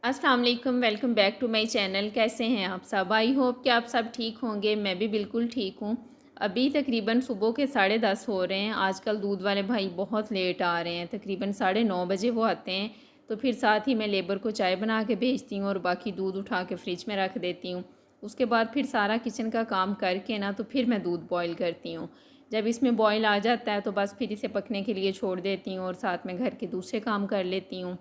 अस्सलाम वालेकुम, welcome back to my channel. कैसे हैं आप सब? आई होप कि आप सब ठीक होंगे। मैं भी बिल्कुल ठीक हूँ। अभी तकरीबन सुबह के 10:30 हो रहे हैं। आजकल दूध वाले भाई बहुत लेट आ रहे हैं, तकरीबन 9:30 बजे वो आते हैं। तो फिर साथ ही मैं लेबर को चाय बना के भेजती हूँ और बाकी दूध उठा के फ्रिज में रख देती हूँ। उसके बाद फिर सारा किचन का काम करके ना तो फिर मैं दूध बॉयल करती हूँ। जब इसमें बॉयल आ जाता है तो बस फिर इसे पकने के लिए छोड़ देती हूँ और साथ में घर के दूसरे काम कर लेती हूँ।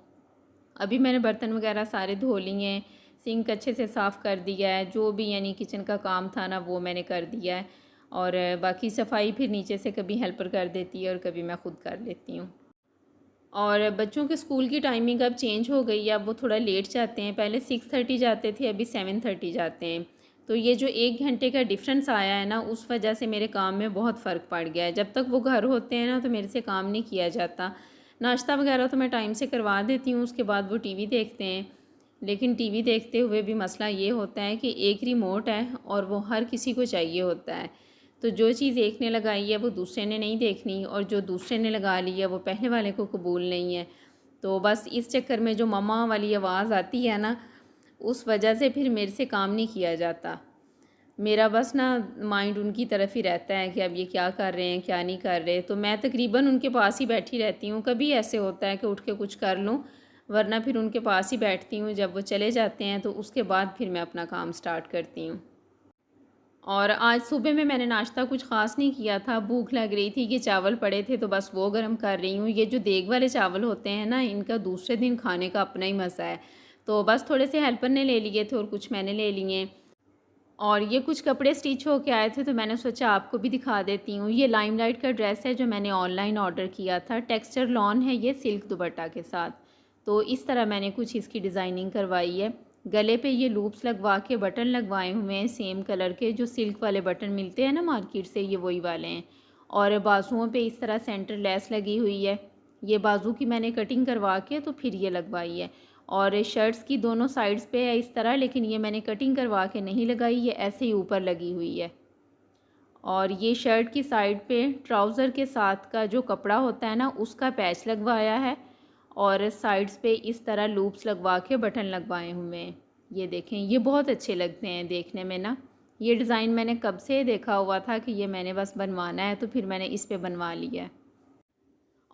अभी मैंने बर्तन वगैरह सारे धो लिए हैं, सिंक अच्छे से साफ़ कर दिया है, जो भी यानी किचन का काम था ना वो मैंने कर दिया है। और बाकी सफाई फिर नीचे से कभी हेल्पर कर देती है और कभी मैं ख़ुद कर लेती हूँ। और बच्चों के स्कूल की टाइमिंग अब चेंज हो गई है, अब वो थोड़ा लेट जाते हैं। पहले 6:30 जाते थे, अभी 7:30 जाते हैं। तो ये जो 1 घंटे का डिफरेंस आया है ना, उस वजह से मेरे काम में बहुत फ़र्क पड़ गया है। जब तक वो घर होते हैं ना तो मेरे से काम नहीं किया जाता। नाश्ता वगैरह तो मैं टाइम से करवा देती हूँ, उसके बाद वो टीवी देखते हैं। लेकिन टीवी देखते हुए भी मसला ये होता है कि एक रिमोट है और वो हर किसी को चाहिए होता है। तो जो चीज़ एक ने लगाई है वो दूसरे ने नहीं देखनी, और जो दूसरे ने लगा ली है वो पहले वाले को कबूल नहीं है। तो बस इस चक्कर में जो मम्मा वाली आवाज़ आती है ना, उस वजह से फिर मेरे से काम नहीं किया जाता। मेरा बस ना माइंड उनकी तरफ ही रहता है कि अब ये क्या कर रहे हैं, क्या नहीं कर रहे। तो मैं तकरीबन उनके पास ही बैठी रहती हूँ। कभी ऐसे होता है कि उठ के कुछ कर लूँ, वरना फिर उनके पास ही बैठती हूँ। जब वो चले जाते हैं तो उसके बाद फिर मैं अपना काम स्टार्ट करती हूँ। और आज सुबह में मैंने नाश्ता कुछ ख़ास नहीं किया था, भूख लग रही थी कि चावल पड़े थे तो बस वो गर्म कर रही हूँ। ये जो देग वाले चावल होते हैं ना, इनका दूसरे दिन खाने का अपना ही मज़ा है। तो बस थोड़े से हेल्पर ने ले लिए थे और कुछ मैंने ले लिए। और ये कुछ कपड़े स्टिच होके आए थे तो मैंने सोचा आपको भी दिखा देती हूँ। ये लाइमलाइट का ड्रेस है जो मैंने ऑनलाइन ऑर्डर किया था। टेक्सचर लॉन है ये सिल्क दुपट्टा के साथ। तो इस तरह मैंने कुछ इसकी डिज़ाइनिंग करवाई है। गले पे ये लूप्स लगवा के बटन लगवाए हुए हैं सेम कलर के, जो सिल्क वाले बटन मिलते हैं ना मार्केट से, ये वही वाले हैं। और बाजुओं पे इस तरह सेंटर लेस लगी हुई है। ये बाजू की मैंने कटिंग करवा के तो फिर ये लगवाई है। और शर्ट्स की दोनों साइड्स पे है इस तरह, लेकिन ये मैंने कटिंग करवा के नहीं लगाई, ये ऐसे ही ऊपर लगी हुई है। और ये शर्ट की साइड पे ट्राउज़र के साथ का जो कपड़ा होता है ना, उसका पैच लगवाया है। और साइड्स पे इस तरह लूप्स लगवा के बटन लगवाए हुए हैं। ये देखें, ये बहुत अच्छे लगते हैं देखने में ना। ये डिज़ाइन मैंने कब से देखा हुआ था कि ये मैंने बस बनवाना है, तो फिर मैंने इस पे बनवा लिया है।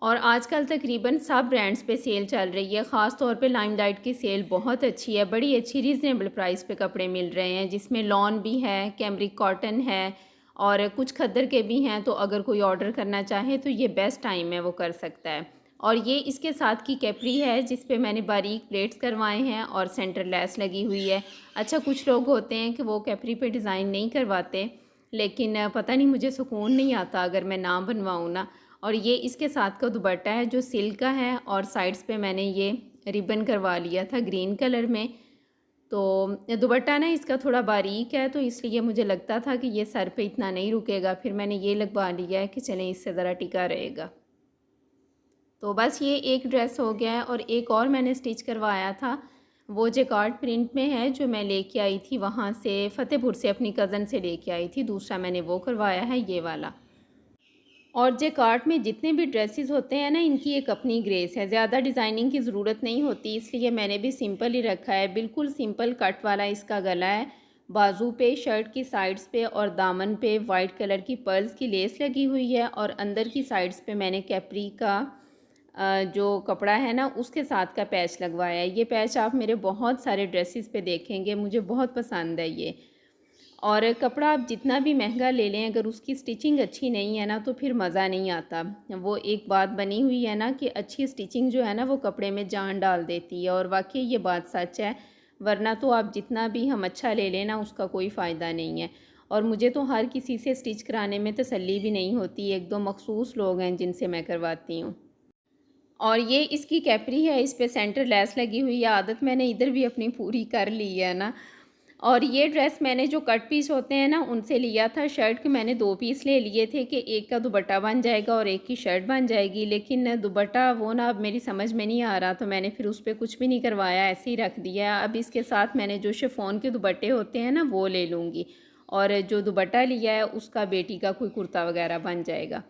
और आजकल तकरीबन सब ब्रांड्स पे सेल चल रही है। ख़ास तौर पे लाइमलाइट की सेल बहुत अच्छी है, बड़ी अच्छी रीज़नेबल प्राइस पे कपड़े मिल रहे हैं, जिसमें लॉन भी है, कैमरिक कॉटन है और कुछ खद्दर के भी हैं। तो अगर कोई ऑर्डर करना चाहे तो ये बेस्ट टाइम है, वो कर सकता है। और ये इसके साथ की कैपरी है जिस पे मैंने बारीक प्लेट्स करवाए हैं और सेंटर लेस लगी हुई है। अच्छा, कुछ लोग होते हैं कि वो कैपरी पे डिज़ाइन नहीं करवाते, लेकिन पता नहीं मुझे सुकून नहीं आता अगर मैं ना बनवाऊँ ना। और ये इसके साथ का दुपट्टा है जो सिल्क का है, और साइड्स पे मैंने ये रिबन करवा लिया था ग्रीन कलर में। तो दुपट्टा ना इसका थोड़ा बारीक है, तो इसलिए मुझे लगता था कि ये सर पे इतना नहीं रुकेगा, फिर मैंने ये लगवा लिया है कि चलें इससे ज़रा टिका रहेगा। तो बस ये एक ड्रेस हो गया है। और एक और मैंने स्टिच करवाया था, वो जैकार्ड प्रिंट में है, जो मैं लेके आई थी वहाँ से, फ़तेहपुर से अपनी कज़न से लेके आई थी। दूसरा मैंने वो करवाया है, ये वाला। और जैकार्ड में जितने भी ड्रेसेस होते हैं ना, इनकी एक अपनी ग्रेस है, ज़्यादा डिज़ाइनिंग की ज़रूरत नहीं होती, इसलिए मैंने भी सिंपल ही रखा है। बिल्कुल सिंपल कट वाला इसका गला है। बाजू पे, शर्ट की साइड्स पे और दामन पे वाइट कलर की पर्ल्स की लेस लगी हुई है, और अंदर की साइड्स पे मैंने कैपरी का जो कपड़ा है ना, उसके साथ का पैच लगवाया है। ये पैच आप मेरे बहुत सारे ड्रेसेस पे देखेंगे, मुझे बहुत पसंद है ये। और कपड़ा आप जितना भी महंगा ले लें, अगर उसकी स्टिचिंग अच्छी नहीं है ना तो फिर मज़ा नहीं आता। वो एक बात बनी हुई है ना कि अच्छी स्टिचिंग जो है ना वो कपड़े में जान डाल देती है, और वाकई ये बात सच है। वरना तो आप जितना भी हम अच्छा ले लें ना, उसका कोई फ़ायदा नहीं है। और मुझे तो हर किसी से स्टिच कराने में तसल्ली भी नहीं होती, एक दो मखसूस लोग हैं जिनसे मैं करवाती हूँ। और ये इसकी कैपरी है, इस पे सेंटर लेस लगी हुई है। आदत मैंने इधर भी अपनी पूरी कर ली है ना। और ये ड्रेस मैंने जो कट पीस होते हैं ना, उनसे लिया था। शर्ट के मैंने 2 पीस ले लिए थे कि एक का दुपट्टा बन जाएगा और एक की शर्ट बन जाएगी, लेकिन दुपट्टा वो ना अब मेरी समझ में नहीं आ रहा, तो मैंने फिर उस पे कुछ भी नहीं करवाया, ऐसे ही रख दिया। अब इसके साथ मैंने जो शिफॉन के दुपट्टे होते हैं ना, वो ले लूँगी, और जो दुपट्टा लिया है उसका बेटी का कोई कुर्ता वगैरह बन जाएगा।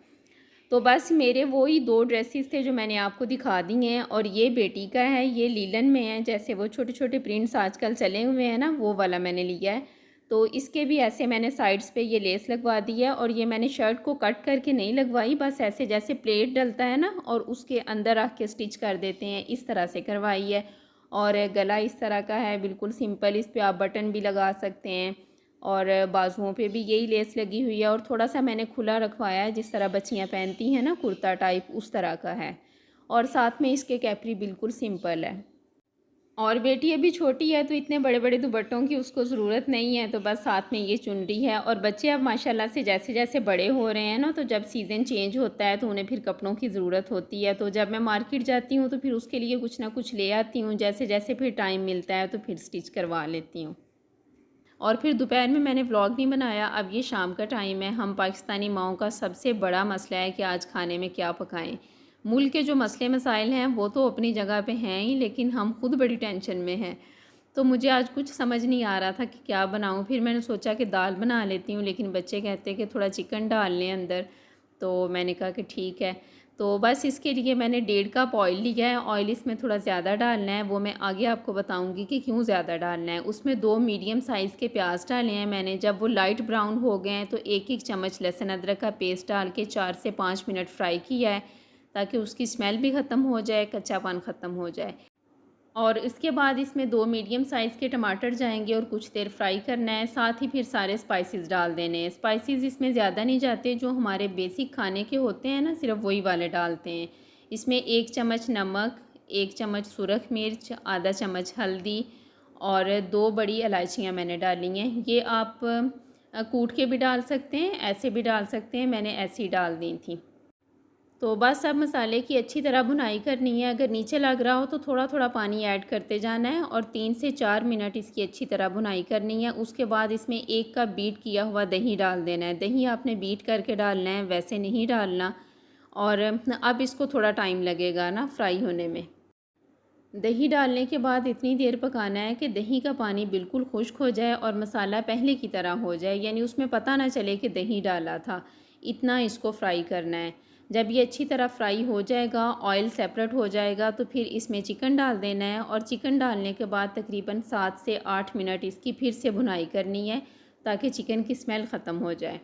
तो बस मेरे वो ही 2 ड्रेसेस थे जो मैंने आपको दिखा दी हैं, और ये बेटी का है, ये लीलन में है, जैसे वो छोटे-छोटे प्रिंट्स आजकल चले हुए हैं ना, वो वाला मैंने लिया है। तो इसके भी ऐसे मैंने साइड्स पे ये लेस लगवा दी है, और ये मैंने शर्ट को कट करके नहीं लगवाई, बस ऐसे जैसे प्लेट डलता है ना और उसके अंदर रख के स्टिच कर देते हैं, इस तरह से करवाई है। और गला इस तरह का है, बिल्कुल सिंपल, इस पे आप बटन भी लगा सकते हैं, और बाजुओं पे भी यही लेस लगी हुई है, और थोड़ा सा मैंने खुला रखवाया है, जिस तरह बच्चियां पहनती हैं ना कुर्ता टाइप, उस तरह का है। और साथ में इसके कैपरी बिल्कुल सिंपल है। और बेटी अभी छोटी है तो इतने बड़े बड़े दुपट्टों की उसको ज़रूरत नहीं है, तो बस साथ में ये चुनरी है। और बच्चे अब माशाल्लाह से जैसे जैसे बड़े हो रहे हैं ना, तो जब सीज़न चेंज होता है तो उन्हें फिर कपड़ों की ज़रूरत होती है। तो जब मैं मार्केट जाती हूँ तो फिर उसके लिए कुछ ना कुछ ले आती हूँ, जैसे जैसे फिर टाइम मिलता है तो फिर स्टिच करवा लेती हूँ। और फिर दोपहर में मैंने व्लॉग नहीं बनाया, अब ये शाम का टाइम है। हम पाकिस्तानी माओं का सबसे बड़ा मसला है कि आज खाने में क्या पकाएं। मुल्क के जो मसले मसाइल हैं वो तो अपनी जगह पे हैं ही, लेकिन हम खुद बड़ी टेंशन में हैं। तो मुझे आज कुछ समझ नहीं आ रहा था कि क्या बनाऊं। फिर मैंने सोचा कि दाल बना लेती हूँ, लेकिन बच्चे कहते कि थोड़ा चिकन डाल लें अंदर, तो मैंने कहा कि ठीक है। तो बस इसके लिए मैंने 1.5 कप ऑयल लिया है। ऑयल इसमें थोड़ा ज़्यादा डालना है, वो मैं आगे आपको बताऊंगी कि क्यों ज़्यादा डालना है। उसमें 2 मीडियम साइज़ के प्याज डाले हैं मैंने। जब वो लाइट ब्राउन हो गए हैं तो 1-1 चम्मच लहसुन अदरक का पेस्ट डाल के 4 से 5 मिनट फ्राई किया है, ताकि उसकी स्मेल भी ख़त्म हो जाए, कच्चापन ख़त्म हो जाए। और इसके बाद इसमें 2 मीडियम साइज़ के टमाटर जाएंगे और कुछ देर फ्राई करना है। साथ ही फिर सारे स्पाइसेस डाल देने हैं। स्पाइसेस इसमें ज़्यादा नहीं जाते, जो हमारे बेसिक खाने के होते हैं ना, सिर्फ वही वाले डालते हैं। इसमें 1 चम्मच नमक, 1 चम्मच सुरख मिर्च, आधा चम्मच हल्दी, और 2 बड़ी इलायचियाँ मैंने डाली हैं। ये आप कूट के भी डाल सकते हैं, ऐसे भी डाल सकते हैं, मैंने ऐसे ही डाल दी थी। तो बस अब मसाले की अच्छी तरह भुनाई करनी है। अगर नीचे लग रहा हो तो थोड़ा थोड़ा पानी ऐड करते जाना है, और 3 से 4 मिनट इसकी अच्छी तरह भुनाई करनी है। उसके बाद इसमें 1 कप बीट किया हुआ दही डाल देना है। दही आपने बीट करके डालना है, वैसे नहीं डालना। और अब इसको थोड़ा टाइम लगेगा ना फ्राई होने में। दही डालने के बाद इतनी देर पकाना है कि दही का पानी बिल्कुल खुश्क हो जाए और मसाला पहले की तरह हो जाए, यानी उसमें पता ना चले कि दही डाला था। इतना इसको फ्राई करना है। जब ये अच्छी तरह फ्राई हो जाएगा, ऑयल सेपरेट हो जाएगा, तो फिर इसमें चिकन डाल देना है। और चिकन डालने के बाद तकरीबन 7 से 8 मिनट इसकी फिर से भुनाई करनी है, ताकि चिकन की स्मेल ख़त्म हो जाए।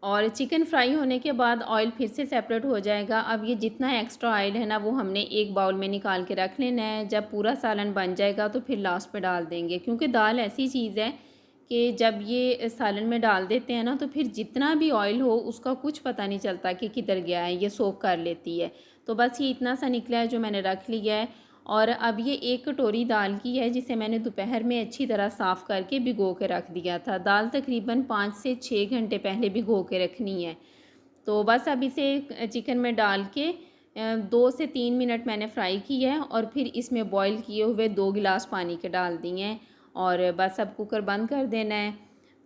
और चिकन फ्राई होने के बाद ऑयल फिर से सेपरेट हो जाएगा। अब ये जितना एक्स्ट्रा ऑयल है ना, वो हमने एक बाउल में निकाल के रख लेना है। जब पूरा सालन बन जाएगा तो फिर लास्ट पे डाल देंगे, क्योंकि दाल ऐसी चीज़ है कि जब ये सालन में डाल देते हैं ना, तो फिर जितना भी ऑयल हो उसका कुछ पता नहीं चलता कि किधर गया है, ये सोख कर लेती है। तो बस ये इतना सा निकला है जो मैंने रख लिया है। और अब ये 1 कटोरी दाल की है, जिसे मैंने दोपहर में अच्छी तरह साफ़ करके भिगो के रख दिया था। दाल तकरीबन 5 से 6 घंटे पहले भिगो के रखनी है। तो बस अब इसे चिकन में डाल के 2 से 3 मिनट मैंने फ्राई किया है, और फिर इसमें बॉईल किए हुए 2 गिलास पानी के डाल दिए हैं। और बस अब कुकर बंद कर देना है।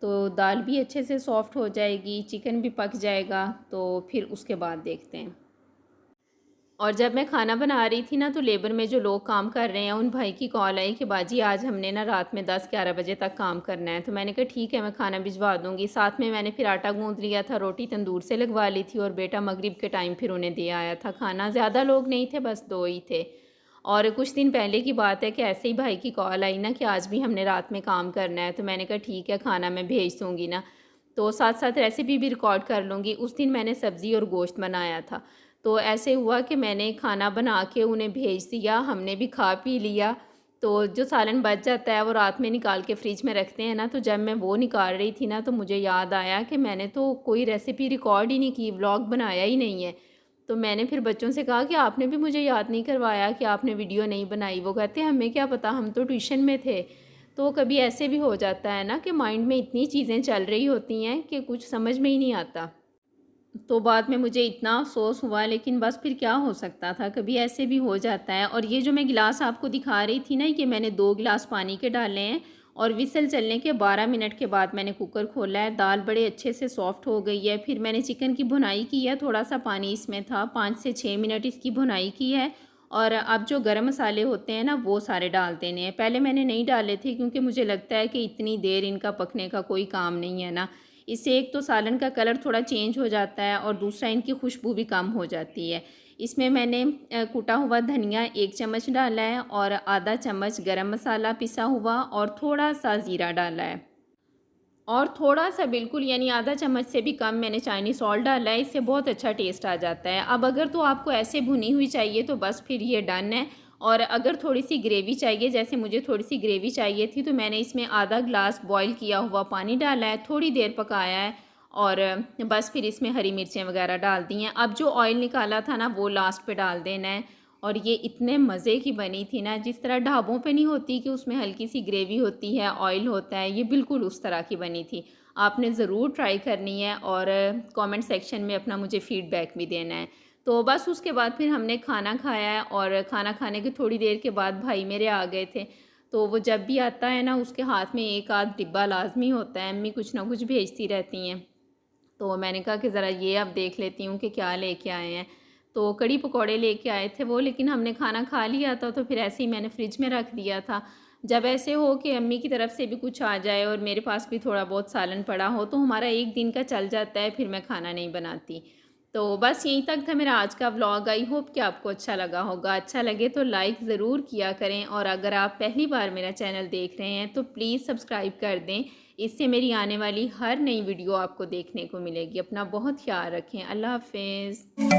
तो दाल भी अच्छे से सॉफ़्ट हो जाएगी, चिकन भी पक जाएगा। तो फिर उसके बाद देखते हैं। और जब मैं खाना बना रही थी ना, तो लेबर में जो लोग काम कर रहे हैं, उन भाई की कॉल आई कि बाजी आज हमने ना रात में 10-11 बजे तक काम करना है। तो मैंने कहा ठीक है, मैं खाना भिजवा दूँगी। साथ में मैंने फिर आटा गूँथ लिया था, रोटी तंदूर से लगवा ली थी, और बेटा मगरिब के टाइम फिर उन्हें दे आया था खाना। ज़्यादा लोग नहीं थे, बस 2 ही थे। और कुछ दिन पहले की बात है कि ऐसे ही भाई की कॉल आई ना कि आज भी हमने रात में काम करना है। तो मैंने कहा ठीक है, खाना मैं भेज दूँगी ना, तो साथ साथ रेसिपी भी रिकॉर्ड कर लूँगी। उस दिन मैंने सब्ज़ी और गोश्त बनाया था। तो ऐसे हुआ कि मैंने खाना बना के उन्हें भेज दिया, हमने भी खा पी लिया। तो जो सालन बच जाता है वो रात में निकाल के फ्रिज में रखते हैं ना, तो जब मैं वो निकाल रही थी ना, तो मुझे याद आया कि मैंने तो कोई रेसिपी रिकॉर्ड ही नहीं की, व्लॉग बनाया ही नहीं है। तो मैंने फिर बच्चों से कहा कि आपने भी मुझे याद नहीं करवाया कि आपने वीडियो नहीं बनाई। वो कहते हैं हमें क्या पता, हम तो ट्यूशन में थे। तो कभी ऐसे भी हो जाता है ना कि माइंड में इतनी चीज़ें चल रही होती हैं कि कुछ समझ में ही नहीं आता। तो बाद में मुझे इतना अफ़सोस हुआ, लेकिन बस फिर क्या हो सकता था, कभी ऐसे भी हो जाता है। और ये जो मैं गिलास आपको दिखा रही थी ना, ये मैंने 2 गिलास पानी के डाले हैं, और विसल चलने के 12 मिनट के बाद मैंने कुकर खोला है। दाल बड़े अच्छे से सॉफ़्ट हो गई है। फिर मैंने चिकन की भुनाई की है, थोड़ा सा पानी इसमें था, 5 से 6 मिनट इसकी भुनाई की है। और अब जो गरम मसाले होते हैं ना, वो सारे डाल देने हैं। पहले मैंने नहीं डाले थे, क्योंकि मुझे लगता है कि इतनी देर इनका पकने का कोई काम नहीं है ना, इससे एक तो सालन का कलर थोड़ा चेंज हो जाता है और दूसरा इनकी खुशबू भी कम हो जाती है। इसमें मैंने कुटा हुआ धनिया 1 चम्मच डाला है और आधा चम्मच गरम मसाला पिसा हुआ और थोड़ा सा ज़ीरा डाला है और थोड़ा सा बिल्कुल यानी आधा चम्मच से भी कम मैंने चाइनीज़ सॉल्ट डाला है। इससे बहुत अच्छा टेस्ट आ जाता है। अब अगर तो आपको ऐसे भुनी हुई चाहिए तो बस फिर ये डन है। और अगर थोड़ी सी ग्रेवी चाहिए, जैसे मुझे थोड़ी सी ग्रेवी चाहिए थी, तो मैंने इसमें आधा ग्लास बॉईल किया हुआ पानी डाला है, थोड़ी देर पकाया है और बस फिर इसमें हरी मिर्चें वगैरह डाल दी हैं। अब जो ऑयल निकाला था ना वो लास्ट पे डाल देना है। और ये इतने मज़े की बनी थी ना, जिस तरह ढाबों पे नहीं होती कि उसमें हल्की सी ग्रेवी होती है, ऑयल होता है, ये बिल्कुल उस तरह की बनी थी। आपने ज़रूर ट्राई करनी है और कमेंट सेक्शन में अपना मुझे फ़ीडबैक भी देना है। तो बस उसके बाद फिर हमने खाना खाया है और खाना खाने के थोड़ी देर के बाद भाई मेरे आ गए थे। तो वो जब भी आता है ना उसके हाथ में एक आध डिब्बा लाज़मी होता है, अम्मी कुछ ना कुछ भेजती रहती हैं। तो मैंने कहा कि ज़रा ये अब देख लेती हूँ कि क्या लेके आए हैं। तो कढ़ी पकौड़े लेके आए थे वो, लेकिन हमने खाना खा लिया था तो फिर ऐसे ही मैंने फ्रिज में रख दिया था। जब ऐसे हो कि अम्मी की तरफ से भी कुछ आ जाए और मेरे पास भी थोड़ा बहुत सालन पड़ा हो तो हमारा एक दिन का चल जाता है, फिर मैं खाना नहीं बनाती। तो बस यहीं तक था मेरा आज का व्लॉग। आई होप कि आपको अच्छा लगा होगा। अच्छा लगे तो लाइक ज़रूर किया करें और अगर आप पहली बार मेरा चैनल देख रहे हैं तो प्लीज़ सब्सक्राइब कर दें। इससे मेरी आने वाली हर नई वीडियो आपको देखने को मिलेगी। अपना बहुत ख्याल रखें। अल्लाह हाफ़िज़।